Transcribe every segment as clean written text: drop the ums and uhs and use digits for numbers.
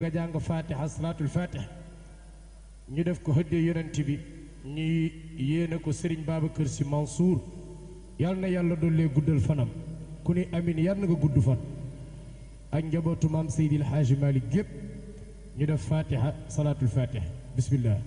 nga jàng fatiha salaatul fatih ñu def ko hëddee yonent bi ñuy yéene ko Serigne Babacar Sy Mansour yal na yàlla dollee guddal fanam ku ni amin yal na nga gudd fan ak njabootu maam Seydil Hadji Malick gépp ñu def fatiha salaatul fatih bismillah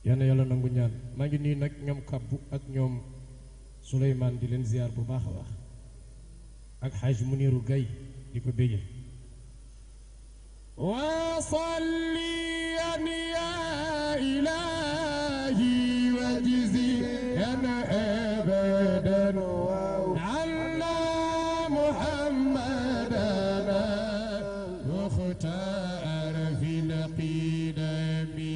yal na yàlla nangu ñaan maa ngi nuyu nag ñoom kàbbu ak ñoom Souleymane di leen ziar bu baax a baax ak xaaj Muniru Gay di ko bége wa salliyan ya ilahi wa jiziyan abadan ala muhammadana mukhtar fil qidami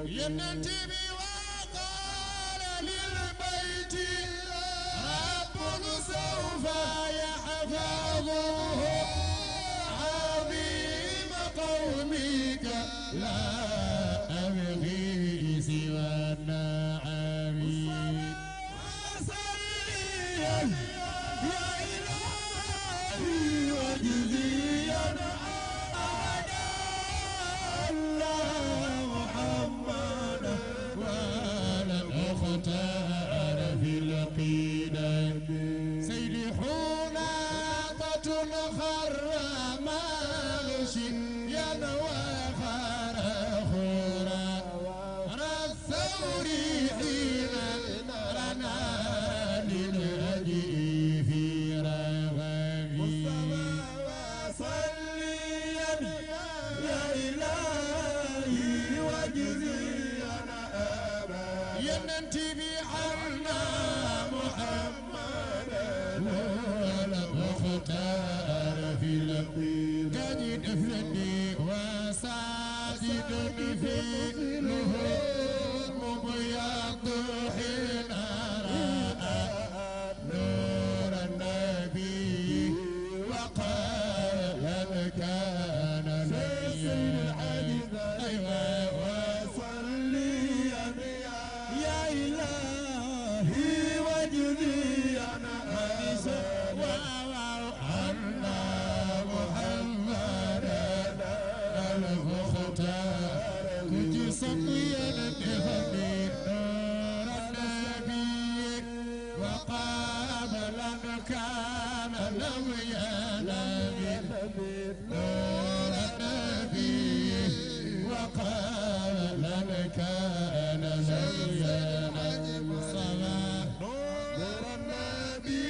ينتبه وقال بيتي رب سوف يحفظه عظيم قومك لا أبغي سوى النعم وصليا يا إلهي واجزيا أبدا محمدا ولم أختار في القيد سيدي حناطة خر مغشيا وخرخورا الثور حين رنا للهدي في رغبي وصليا يا إلهي واجزيا ينتي بعنا محمدا ولا مختار في القيد تجد افلني وساجد في لهوم مبيض حين رأى نور النبي وقال كان نبيا أيوة وصليا يا إلهي واجزيا أن محمدا المختار كنت صبيا بفضل نور النبي وقابلا كان نبيا نور النبي وقابلا كان نبيا صلاة نور النبي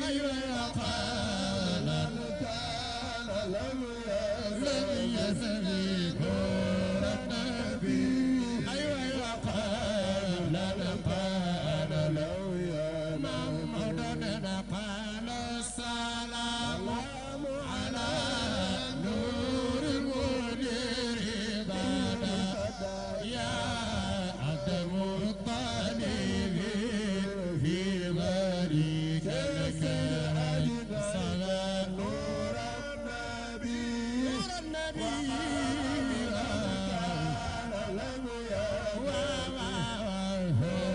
أيوة وقابلا كان لم يزل نور النبي أيوة وقابلا كان لو محمدا قال السلام على نور المنير بدا يا عبد المطلب في بارك لك صلاة نور النبي لم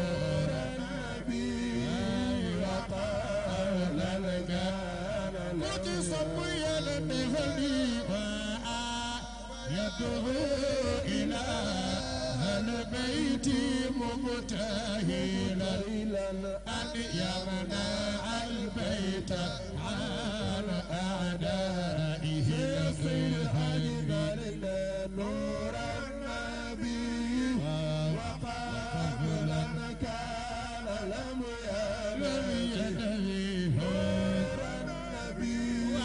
نور النبي وقال لك متصفيا للنهلي يده إلى البيت مبتهلا أن يمنع البيت عن أعدائه في الحلم نور النبي وقبلا كان لم ينهي نور النبي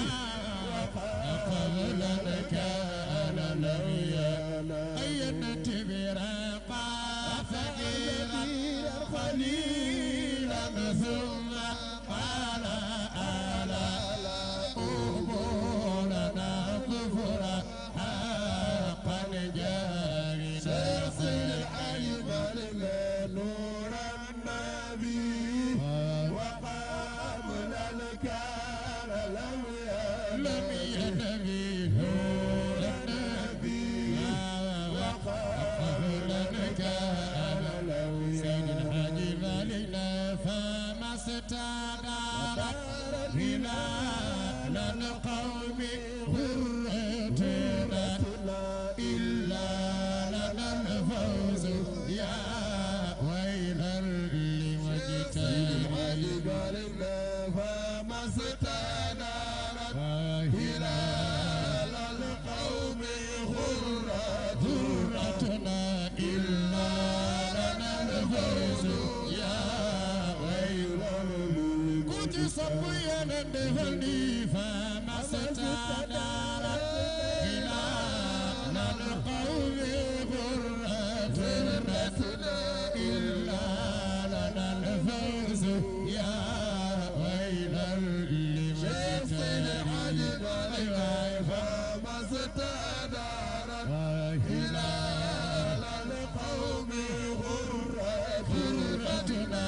وقبلا كان لم أين تبرقا فقيرا قليلا ثم قال ألا قبولنا ظفرا حقا جاهنا الحيبر نور النبي وقابلا كان لم ينبي نور النبي وقابلا كان سيد الحاج مالنا فما استدارت هلال القوم غرتنا إلا لنا الفوز يا ويل لمجتهد فما استدارت هلال القوم غرتنا إلا لنا الفوز يا ويل كنت صبيا ندهني فما استدارت هلال القوم غرتنا إلا لنا الفوز يا ويل لمجتهد فما استدارت هلال القوم غرتنا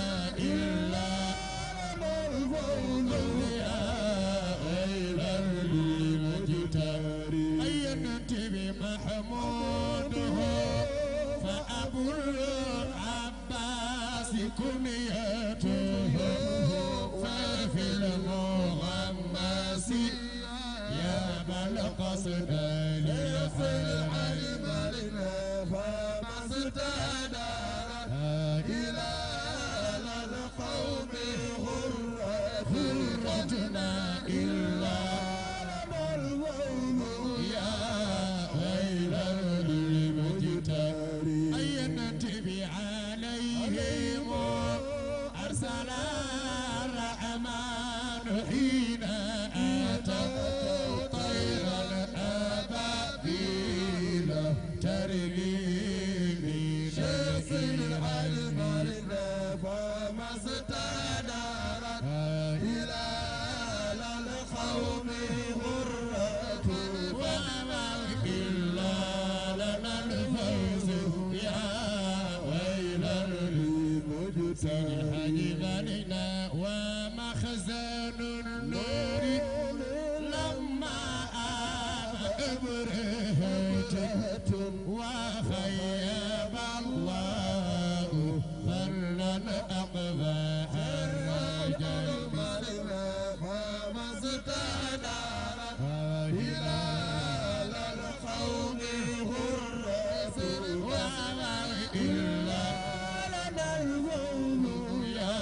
كنيته ففي المغمس يا بل قصد للعلم لنا فما استدار إلى القوم غرتنا إلا يا ويل للمجتر أي نتبع عليهم أرسل الرحمن حين أتوا طيرا أبابيل ترمي بشمس العلم لنا فما استدارت إلى القوم غرة وما إلا لنا الفوز يا ويل للمجتر حجبنا ومخزن النور لما أبرهت وخيب الله ظلا أقبح الرجل فما استدارت إلى القوم غرة وما إلا لنا الفوز يا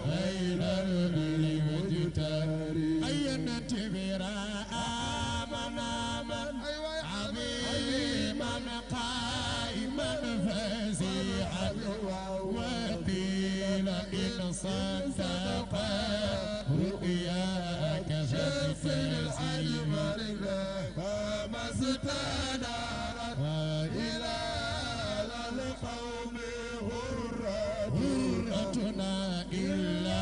ويل للمجتر أي نتبر آمنا من عظيما قائما فزيعا وقيل إن صدق رؤياك فالعلم فما استدارت إلى القوم غرتنا إلا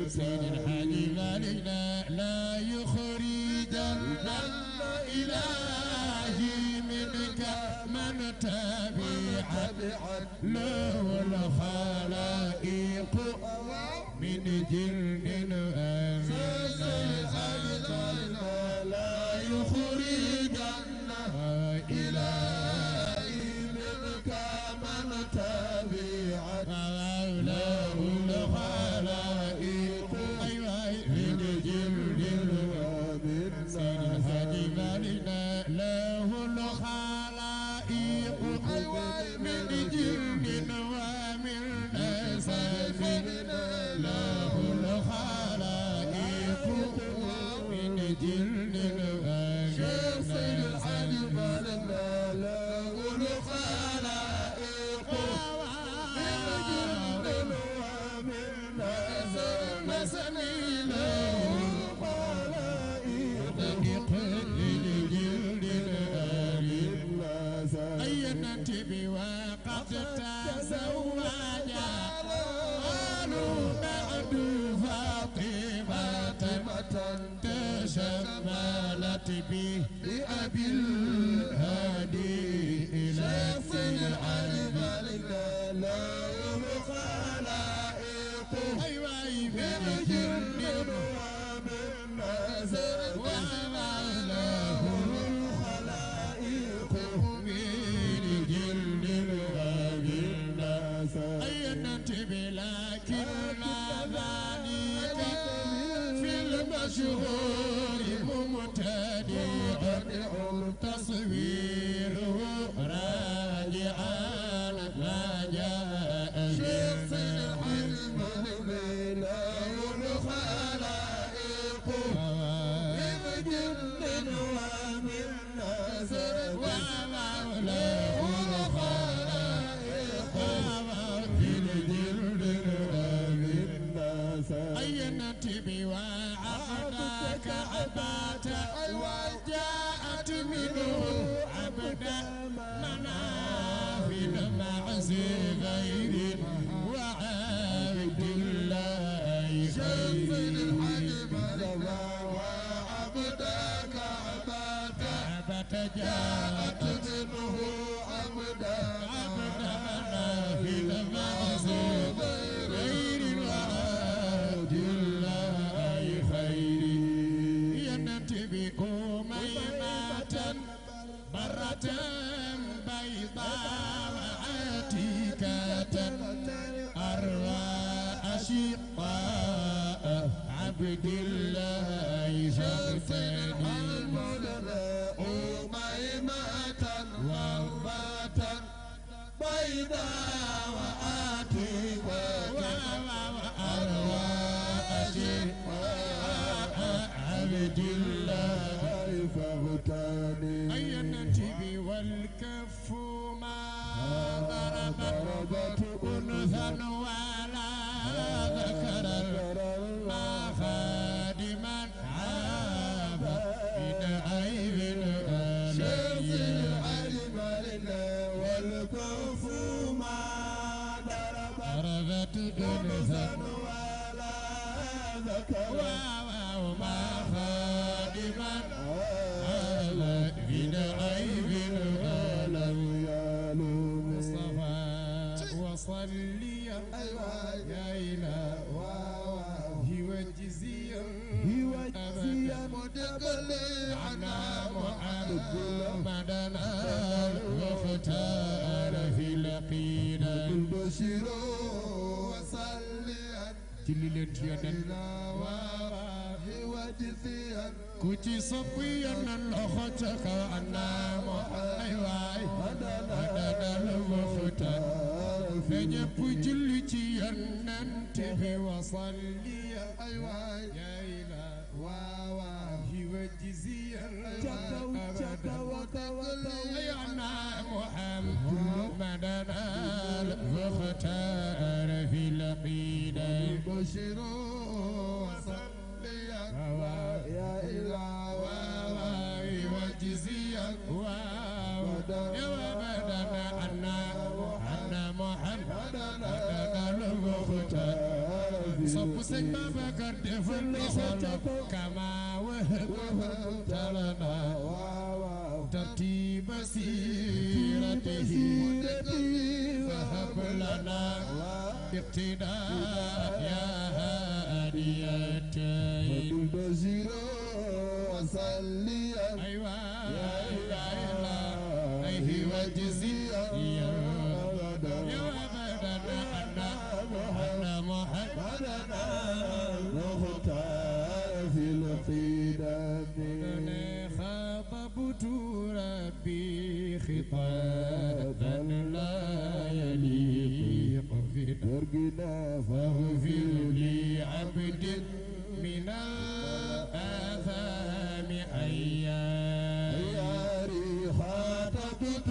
سيد الحاج مالنا لا يخرجن إلهي منك من تبعت له الخلائق من جلد لا يخرجن إلهي منك من تبعت له الخلائق من جلد سيد الحاج مالنا له الخلائق من جلد ومن نسب له الخلائق من جلد سيد الحاج مالنا له الخلائق من جلد ومن نسب وقد تزوج قالوا بعد فاطمة تشملت به بأبي الهادي إلى العلم لا الخلائق أيوة من جند ومن نزل وما له الخلائق من جند ومن نزل أي ننتبه لكن ذلك في المشهور مبتدع تصويره راجعا ما جاء شيخ العلم له الخلائق من جند ومن نزل وما له الخلائق من جند ومن نزل أي ننتبه وعقدك عبات وجاءت منه عبدا منافل معزي غير وعبد الله خير الحجم وعبدك عبات جاءت منه عبدا منافل معزي غير وعبد الله خير ينتبه ميمة برة عتيكة أروى أشقاء عبد الله فاغتنم أميمة وهبة بيضاء وعتيقة أروى أشقاء عبد الله فاغتنم أي النتيب والكف ما ضربت أنثى ولا ذكرا ما خادما عاب من عيب شمس العلم لنا والكف ما ضربت أنثى ولا ذكرا وما خادما عاب من عيب لم يلوم مصطفى وصليا يا إله وجزيا متقلي عنا محمدنا واختار في القينا البشير وصليا تلين تيانا وجزيا كوتي صفيا الأختك أنا محمدنا المختار فجب جلتي أننتهي وصليا يا إله وجزيا أنا محمدنا المختار في القينا البشير وصليا يا إله وجزيا يا بدنا أنا محمدنا المختار صب سيدنا بكر دفن كما وهبت لنا ترتيب سيرته فهب لنا اقتداء يا هادية البشير وصليا أيوة يا إله وجزيا يا بدنا أنا محمدنا المختار في القدم خاطبت ربي خطابا لا يليق درجنا فاغفر لي عبد من الآثام أياري خاطبت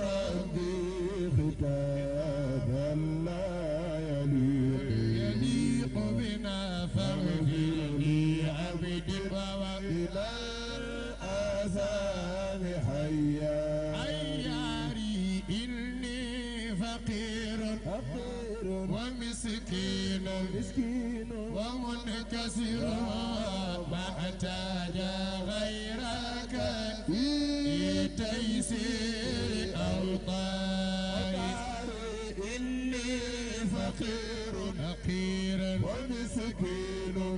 ربي خطابا لا يليق بنا فاغفر لي عبد إلى الآثام حيا عياري إني فقير ومسكين ومنكسر ما احتاج غيرك في تيسير أوطاني إني فقير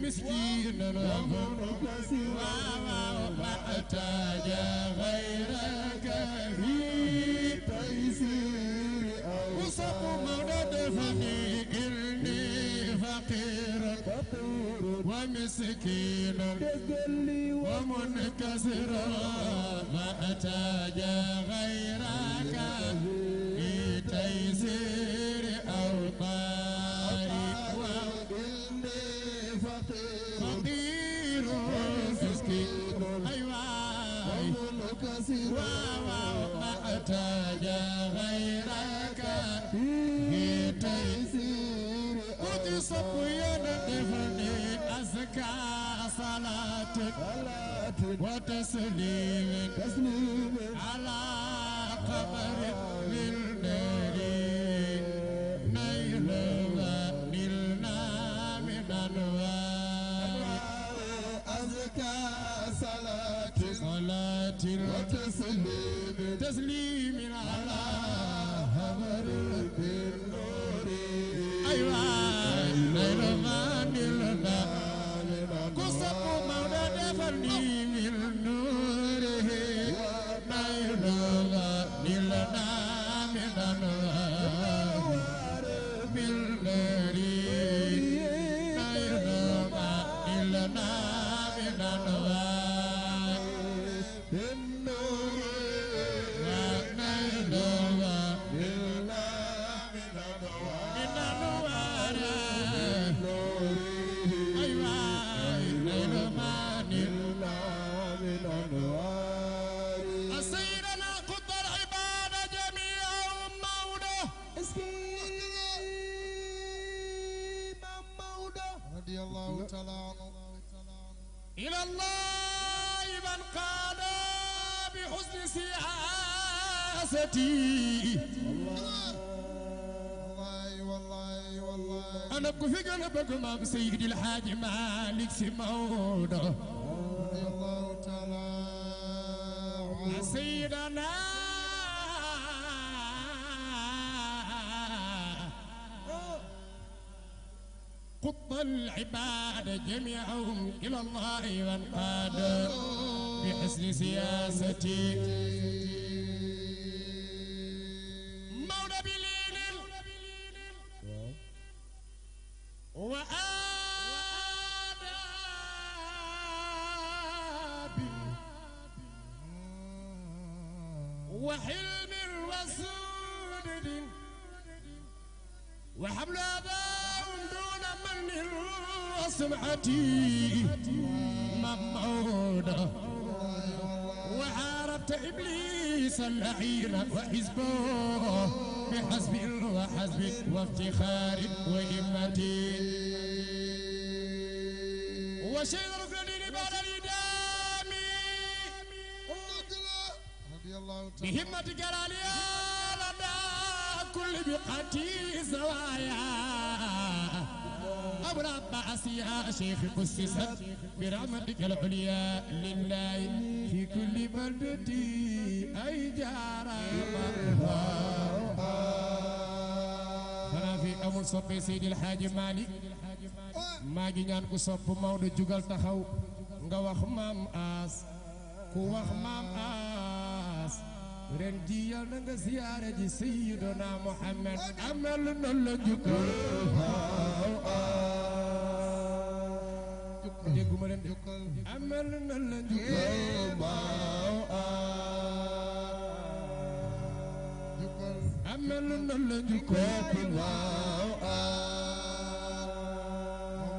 مسكين ومنكسر ما احتاج غيرك في تيسير وصف مولد فني إني فقير ومسكين ومنكسر ما احتاج غيرك في تيسير أوطاني إني فقير مسكين أيوة ومنكسر ما احتاج غيرك في تيسير صفيا دفني أزكى صلاة وتسليم على قبر للنبي نلنا من أنوار أزكى صلاة وتسليم على قبر للنور أيوة نلنا قصب مولى دفني من نوره نلنا إلى الله من قاد بحسن سياستي أنا كفيك أنا بقى سيدي الحاج مالك سمود رضي الله تعالى سيدنا قط العباد جميعهم إلى الله وانقاد بحسن سياستي مولى بليل وآداب وحلم وسود وحمل آباء دون من وسمعتي ممعودة وعاربت إبليس اللعين وحزبه بحسب وحسب وافتخار وهمتي وشيء ركن بعد الإدام بهمتك العليا لدى كل بقتي زوايا أبو العباس يا شيخ قسست برحمتك العليا لله في كل بلدتي أي جارة فأنا في أمر صبي سيدي الحاج مالك ما جينان كو صب مودو جوغال تخاو nga wax maam aas ku wax maam aas ren ji yal na nga ziyaare ji sayyiduna Muhammad amal na la jukkal dégguma leen amal na la jukkal amal na la jukkal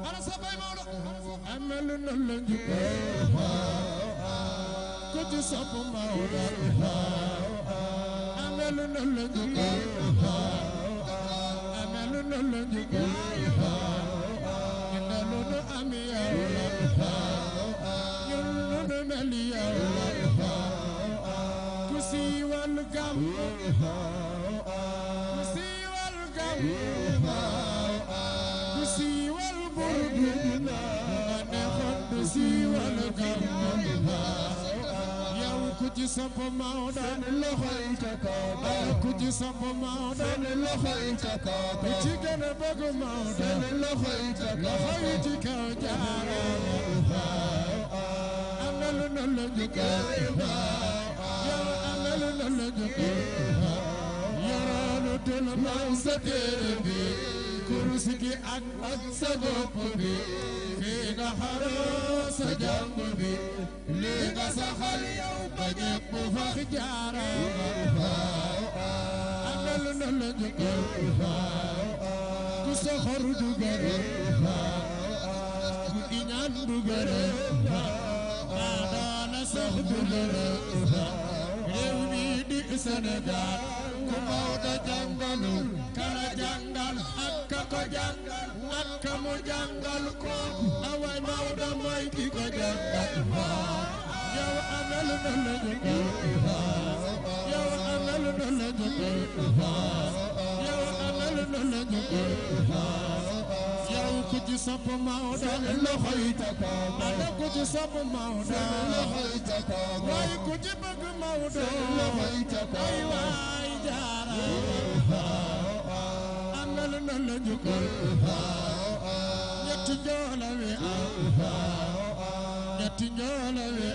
ana sabay Maodo amal na la jukkal ko ci sopp Maodo amal na la jukkal amal na la jukkal inna am ya yullu mel ya ku siiwal gam ku siiwal gam ku siiwal burdu neexoon ku siiwal gam ku ci sopp Maodo loxoy ca kaw ku ci sopp Maodo loxoy ca kaw ku ci gën a bëgg Maodo loxoy ca kaw loxoy ci kaw jaara amal na la jukkal yow amal na la jukkal yoroonu tul maam sa téere bi kursi gi ak sa bopp bi fii nga xaroo sa jàng bi lii nga saxal yow ba ñépp fax jaara amal na la jukkal ku soxor du gërë ku iñaan du gërë maa doona sax du gërë réew mi di Sénégal ku Maodo jàngalul kala jàngal ak ka ko jàngal ak ka mu jàngal ko awaay Maodo mooy ki ko jàngal yow amal na la jukkal yow amal na la jukkal yow amal na la jukkal yow ku ci sopp Maodo loxoy ca kaw ana ku ci sopp Maodo loxoy ca kaw waaye ku ci bëgg Maodo loxoy ca kaw ay waay jaara amal na la jukkal ñetti njoola wi ñetti njoola wi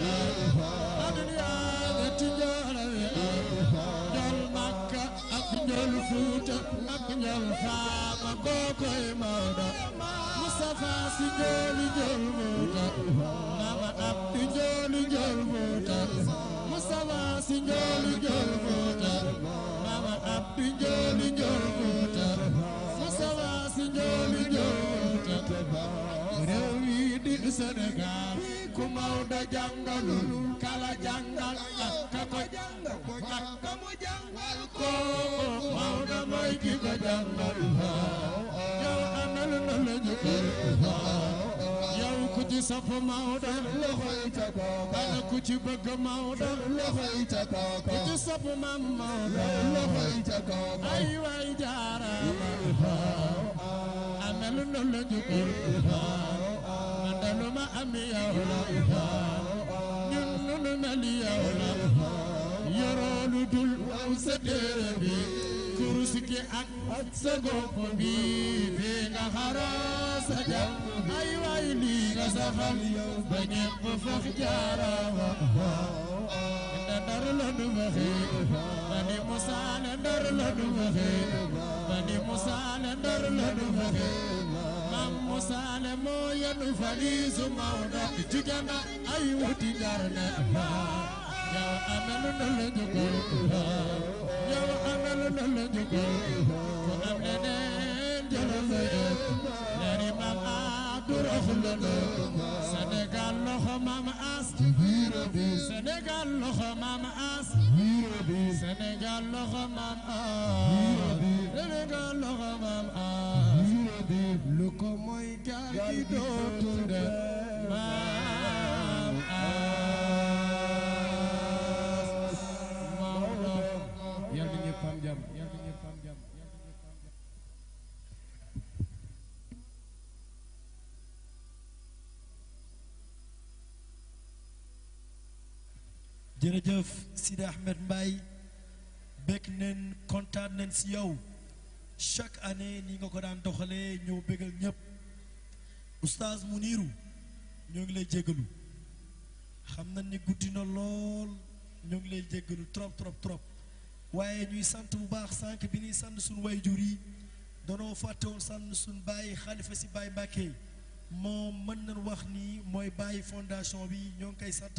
aduna ñetti njoola wi njool Makka ak njool Fuuta ak njool Faama kookoy Maodo Mustafa si njooli njool Fuuta Mama Abdu njooli njool Fuuta Mustafa si njooli njool Fuuta Mama Abdu njooli njool Fuuta Mustafa si njooli njool Fuuta réew mi di Sénégal ku Maodo jàngalul kala jàngal ak ka ko jàngal ak ka mu jàngal ko Maodo mooy ki ko jàngal yow amal na la jukkal ci sopp Maodo loxo yi ca kaw ana ku ci bëgg Maodo loxo yi ca kaw ku ci sopp Maam Maodo loxo yi ca kaw ay waay jaarama amelu no la jukul man dalu ma am yow la ñun nu mel yow la yoroolu dul aw sa téere bi kurus gi ak sa gopp bi fi nga xaraa sa jàpp ay waay lii nga saxal ba ñépp fax jaarama ndar la nu waxee bani Musa ne ndar la nu waxee bani Musa ne ndar la nu waxee Maam Musa ne moo yenu valisu Maodo jigéen na ay wuti ndar ne yow amelu na la jógal yow amelu na la jógal ku am leneen jëlal la leeri Maam Abdourahmane la Sénégal loxo Maam As Sénégal loxo Maam As Sénégal loxo Maam As Sénégal loxo Maam As lu ko mooy gaal gi dootul dem Maam As Maodo yal na ñëpp am jàmm yal na ñëpp am jàmm jërëjëf Sidi Ahmed Mbaye bekk neen kontaan neen si yow chaque année ni nga ko daan doxalee ñëw bégal ñëpp Oustaz Mounirou ñoo ngi lay jéggalu xam nañ ni guddi na lool ñoo ngi lay jéggalu trop trop trop waaye ñuy sant bu baax sànq bi ñuy sant suñu wayjur yi danoo fàtte woon sant suñu bàyyi xalifa si Baye Mbàkke moom mën nañ wax ni mooy bàyyi fondation bi ñoo ngi koy sant